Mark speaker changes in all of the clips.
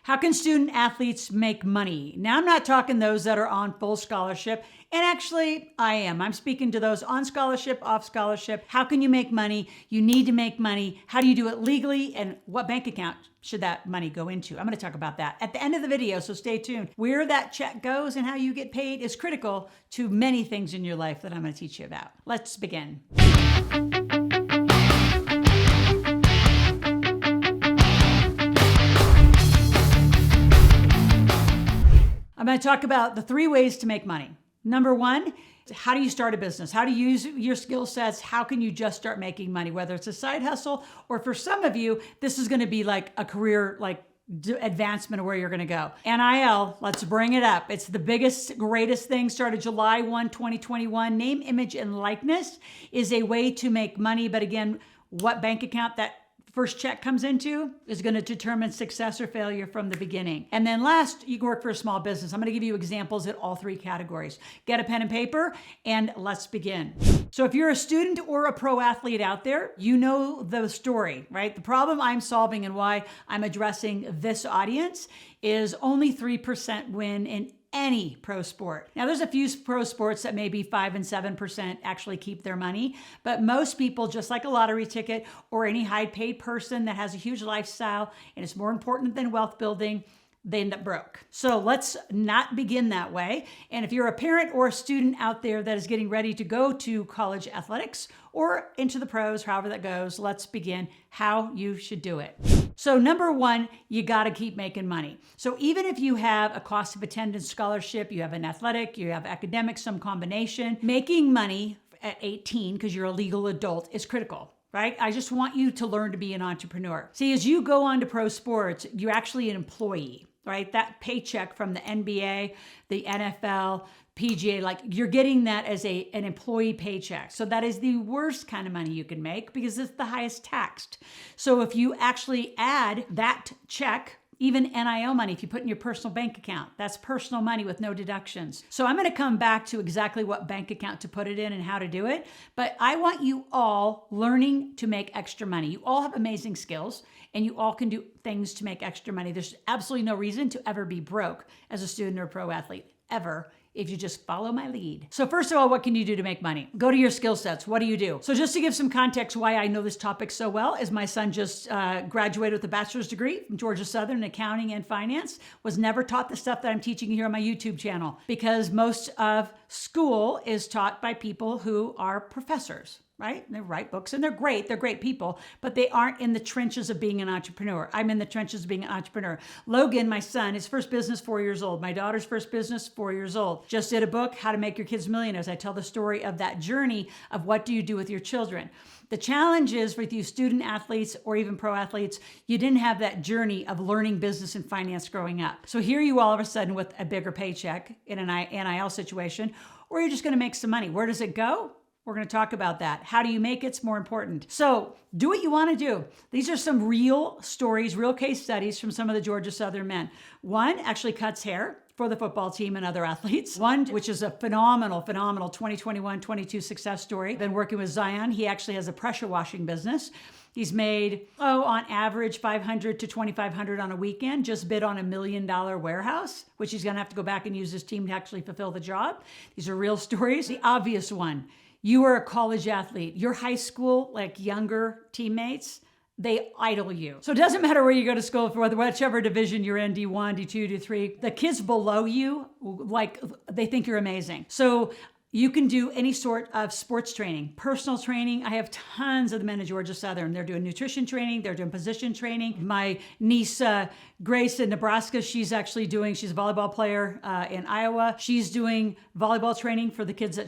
Speaker 1: How can student athletes make money? Now, I'm not talking those that are on full scholarship. And actually, I am. I'm speaking to those on scholarship, off scholarship. How can you make money? You need to make money. How do you do it legally? And what bank account should that money go into? I'm going to talk about that at the end of the video, so stay tuned. Where that check goes and how you get paid is critical to many things in your life that I'm going to teach you about. Let's begin. I'm going to talk about the 3 ways to make money. Number 1, how do you start a business? How do you use your skill sets? How can you just start making money? Whether it's a side hustle, or for some of you, this is going to be like a career, advancement of where you're going to go. NIL, let's bring it up. It's the biggest, greatest thing. Started July 1, 2021. Name, image, and likeness is a way to make money. But again, what bank account that first check comes into is going to determine success or failure from the beginning. And then last, you can work for a small business. I'm going to give you examples at all 3 categories. Get a pen and paper and let's begin. So if you're a student or a pro athlete out there, you know the story, right? The problem I'm solving and why I'm addressing this audience is only 3% win in any pro sport. Now, there's a few pro sports that maybe 5 and 7% actually keep their money, but most people, just like a lottery ticket or any high paid person that has a huge lifestyle and it's more important than wealth building, they end up broke. So let's not begin that way. And if you're a parent or a student out there that is getting ready to go to college athletics or into the pros, however that goes, let's begin how you should do it. So number 1, you got to keep making money. So even if you have a cost of attendance scholarship, you have an athletic, you have academics, some combination, making money at 18 because you're a legal adult is critical. Right? I just want you to learn to be an entrepreneur. See, as you go on to pro sports, you're actually an employee, right? That paycheck from the NBA, the NFL, PGA, you're getting that as an employee paycheck. So that is the worst kind of money you can make because it's the highest taxed. So if you actually add that check, even NIL money, if you put in your personal bank account, that's personal money with no deductions. So I'm going to come back to exactly what bank account to put it in and how to do it. But I want you all learning to make extra money. You all have amazing skills and you all can do things to make extra money. There's absolutely no reason to ever be broke as a student or pro athlete, ever, if you just follow my lead. So first of all, what can you do to make money? Go to your skill sets. What do you do? So just to give some context why I know this topic so well is my son just graduated with a bachelor's degree from Georgia Southern in accounting and finance, was never taught the stuff that I'm teaching here on my YouTube channel because most of school is taught by people who are professors. Right? And they write books and they're great people, but they aren't in the trenches of being an entrepreneur. I'm in the trenches of being an entrepreneur. Logan, my son, his first business, 4 years old. My daughter's first business, 4 years old. Just did a book, How to Make Your Kids Millionaires. I tell the story of that journey of what do you do with your children. The challenge is with you student athletes or even pro athletes, you didn't have that journey of learning business and finance growing up. So here you all of a sudden with a bigger paycheck in an NIL situation, or you're just going to make some money. Where does it go? We're going to talk about that. How do you make it? It's more important. So do what you want to do. These are some real stories, real case studies from some of the Georgia Southern men. One actually cuts hair for the football team and other athletes. One, which is a phenomenal 2021-22 success story. Been working with Zion. He actually has a pressure washing business. He's made, on average, $500 to $2,500 on a weekend, just bid on $1 million warehouse, which he's going to have to go back and use his team to actually fulfill the job. These are real stories. The obvious one. You are a college athlete. Your high school, younger teammates, they idol you. So it doesn't matter where you go to school for, whichever division you're in, D1, D2, D3, the kids below you, they think you're amazing. So you can do any sort of sports training, personal training. I have tons of the men at Georgia Southern. They're doing nutrition training. They're doing position training. My niece, Grace in Nebraska, she's a volleyball player in Iowa. She's doing volleyball training for the kids that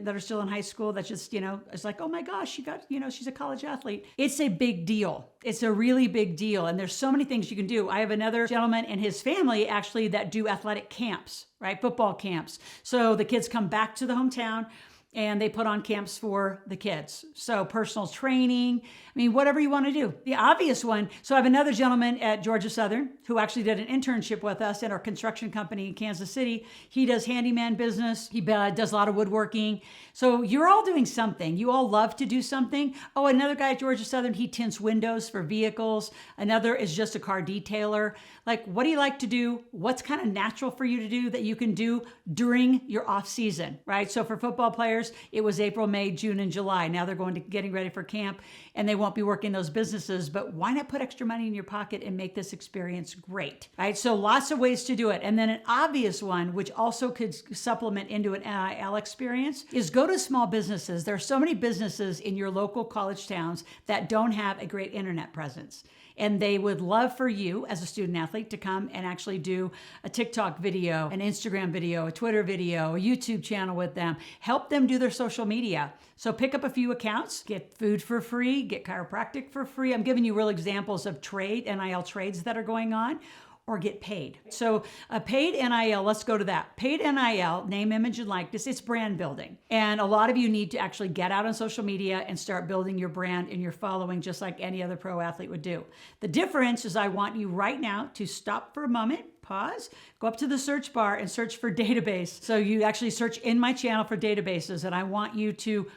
Speaker 1: that are still in high school. That just, it's like, oh my gosh, she's a college athlete. It's a big deal. It's a really big deal. And there's so many things you can do. I have another gentleman and his family actually that do athletic camps, right? Football camps. So the kids come back to the hometown. and they put on camps for the kids. So personal training, whatever you want to do. The obvious one, so I have another gentleman at Georgia Southern who actually did an internship with us in our construction company in Kansas City. He does handyman business. He does a lot of woodworking. So you're all doing something. You all love to do something. Oh, another guy at Georgia Southern, he tints windows for vehicles. Another is just a car detailer. Like, what do you like to do? What's kind of natural for you to do that you can do during your off season, right? So for football players, it was April, May, June, and July. Now they're getting ready for camp, and they won't be working those businesses, but why not put extra money in your pocket and make this experience great, right? So lots of ways to do it. And then an obvious one, which also could supplement into an NIL experience, is go to small businesses. There are so many businesses in your local college towns that don't have a great internet presence. And they would love for you as a student athlete to come and actually do a TikTok video, an Instagram video, a Twitter video, a YouTube channel with them. Help them do their social media. So pick up a few accounts, get food for free, get chiropractic for free. I'm giving you real examples of NIL trades that are going on, or get paid. So a paid NIL, let's go to that. Paid NIL, name, image, and likeness, it's brand building. And a lot of you need to actually get out on social media and start building your brand and your following just like any other pro athlete would do. The difference is I want you right now to stop for a moment, pause, go up to the search bar and search for database. So you actually search in my channel for databases, and I want you to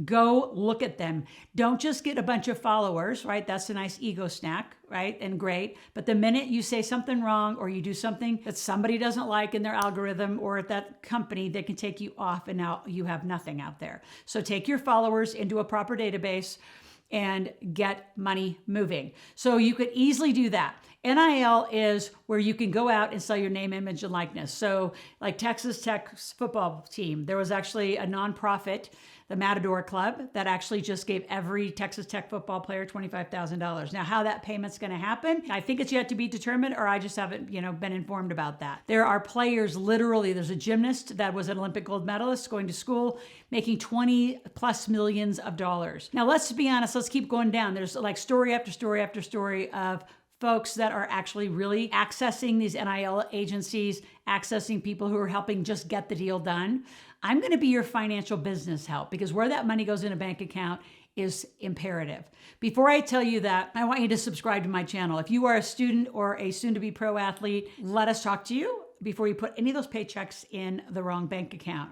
Speaker 1: go look at them. Don't just get a bunch of followers, right? That's a nice ego snack, right? And great. But the minute you say something wrong or you do something that somebody doesn't like in their algorithm or at that company, they can take you off, and now you have nothing out there. So take your followers into a proper database and get money moving. So you could easily do that. NIL is where you can go out and sell your name, image, and likeness. So like Texas Tech's football team, there was actually a nonprofit, the Matador Club, that actually just gave every Texas Tech football player $25,000. Now, how that payment's going to happen, I think it's yet to be determined, or I just haven't, been informed about that. There are players, literally, there's a gymnast that was an Olympic gold medalist going to school, making 20 plus millions of dollars. Now, let's be honest, let's keep going down. There's like story after story after story of folks that are actually really accessing these NIL agencies, accessing people who are helping just get the deal done. I'm going to be your financial business help, because where that money goes in a bank account is imperative. Before I tell you that, I want you to subscribe to my channel. If you are a student or a soon-to-be pro athlete, let us talk to you before you put any of those paychecks in the wrong bank account.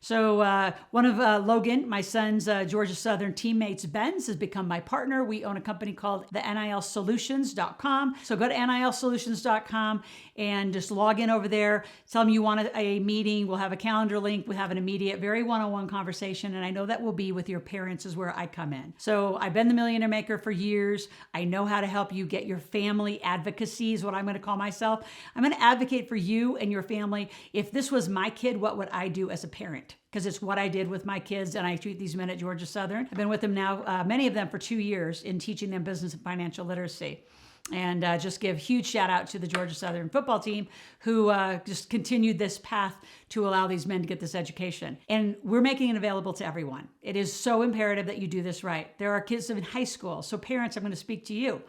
Speaker 1: So one of Logan, my son's Georgia Southern teammates, Ben's, has become my partner. We own a company called the NILsolutions.com. So go to NILsolutions.com and just log in over there. Tell them you want a meeting. We'll have a calendar link. We'll have an immediate, very one-on-one conversation. And I know that will be with your parents is where I come in. So I've been the Millionaire Maker for years. I know how to help you get your family advocacy is what I'm going to call myself. I'm going to advocate for you and your family. If this was my kid, what would I do as a parent? Because it's what I did with my kids, and I treat these men at Georgia Southern. I've been with them now, many of them for 2 years, in teaching them business and financial literacy. And just give huge shout out to the Georgia Southern football team who just continued this path to allow these men to get this education. And we're making it available to everyone. It is so imperative that you do this right. There are kids in high school. So parents, I'm going to speak to you.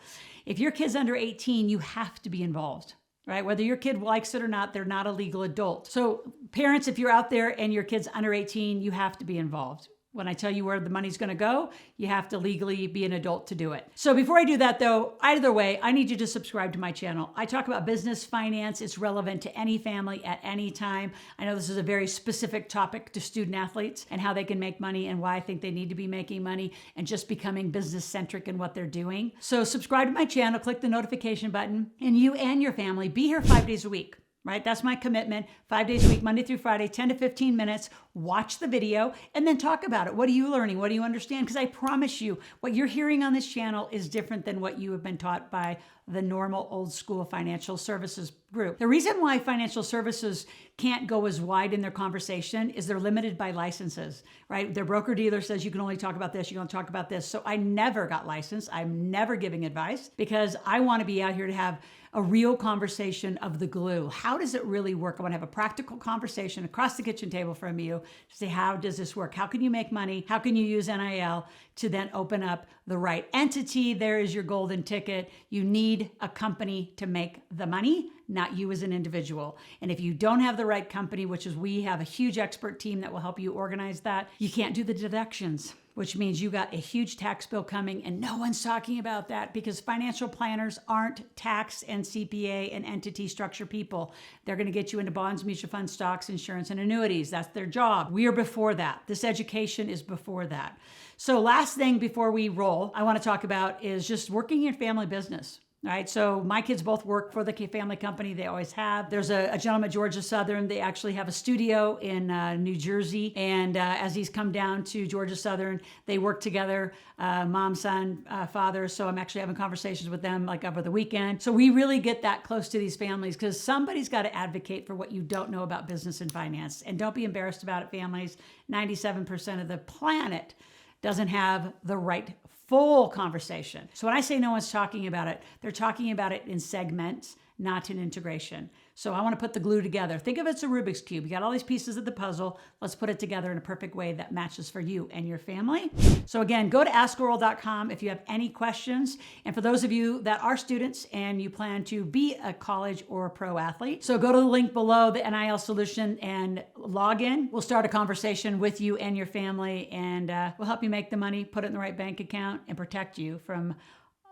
Speaker 1: If your kid's under 18, you have to be involved. Right? Whether your kid likes it or not, they're not a legal adult. So parents, if you're out there and your kid's under 18, you have to be involved. When I tell you where the money's going to go, you have to legally be an adult to do it. So before I do that though, either way, I need you to subscribe to my channel. I talk about business, finance. It's relevant to any family at any time. I know this is a very specific topic to student athletes and how they can make money and why I think they need to be making money and just becoming business centric in what they're doing. So subscribe to my channel, click the notification button, and you and your family be here 5 days a week. Right? That's my commitment. 5 days a week, Monday through Friday, 10 to 15 minutes. Watch the video and then talk about it. What are you learning? What do you understand? Because I promise you, what you're hearing on this channel is different than what you have been taught by the normal old school financial services group. The reason why financial services can't go as wide in their conversation is they're limited by licenses, right? Their broker dealer says you can only talk about this, you can only talk about this. So I never got licensed. I'm never giving advice because I want to be out here to have a real conversation of the glue. How does it really work? I want to have a practical conversation across the kitchen table from you to say, how does this work? How can you make money? How can you use NIL to then open up the right entity, there is your golden ticket. You need a company to make the money, not you as an individual. And if you don't have the right company, which is we have a huge expert team that will help you organize that, you can't do the deductions, which means you got a huge tax bill coming, and no one's talking about that because financial planners aren't tax and CPA and entity structure people. They're going to get you into bonds, mutual funds, stocks, insurance, and annuities. That's their job. We are before that. This education is before that. So last thing before we roll, I want to talk about is just working in your family business. All right, so my kids both work for the family company. They always have. There's a gentleman at Georgia Southern. They actually have a studio in New Jersey. And as he's come down to Georgia Southern, they work together, mom, son, father. So I'm actually having conversations with them like over the weekend. So we really get that close to these families because somebody's got to advocate for what you don't know about business and finance. And don't be embarrassed about it, families. 97% of the planet doesn't have the right full conversation. So when I say no one's talking about it, they're talking about it in segments, not in integration. So I want to put the glue together. Think of it as a Rubik's Cube. You got all these pieces of the puzzle. Let's put it together in a perfect way that matches for you and your family. So again, go to askloral.com if you have any questions. And for those of you that are students and you plan to be a college or a pro athlete, so go to the link below, the NIL solution, and log in. We'll start a conversation with you and your family, and we'll help you make the money, put it in the right bank account, and protect you from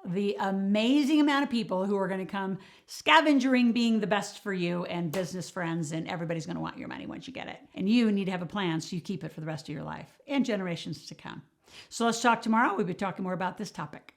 Speaker 1: the amazing amount of people who are going to come scavenging being the best for you and business friends, and everybody's going to want your money once you get it. And you need to have a plan so you keep it for the rest of your life and generations to come. So let's talk tomorrow. We'll be talking more about this topic.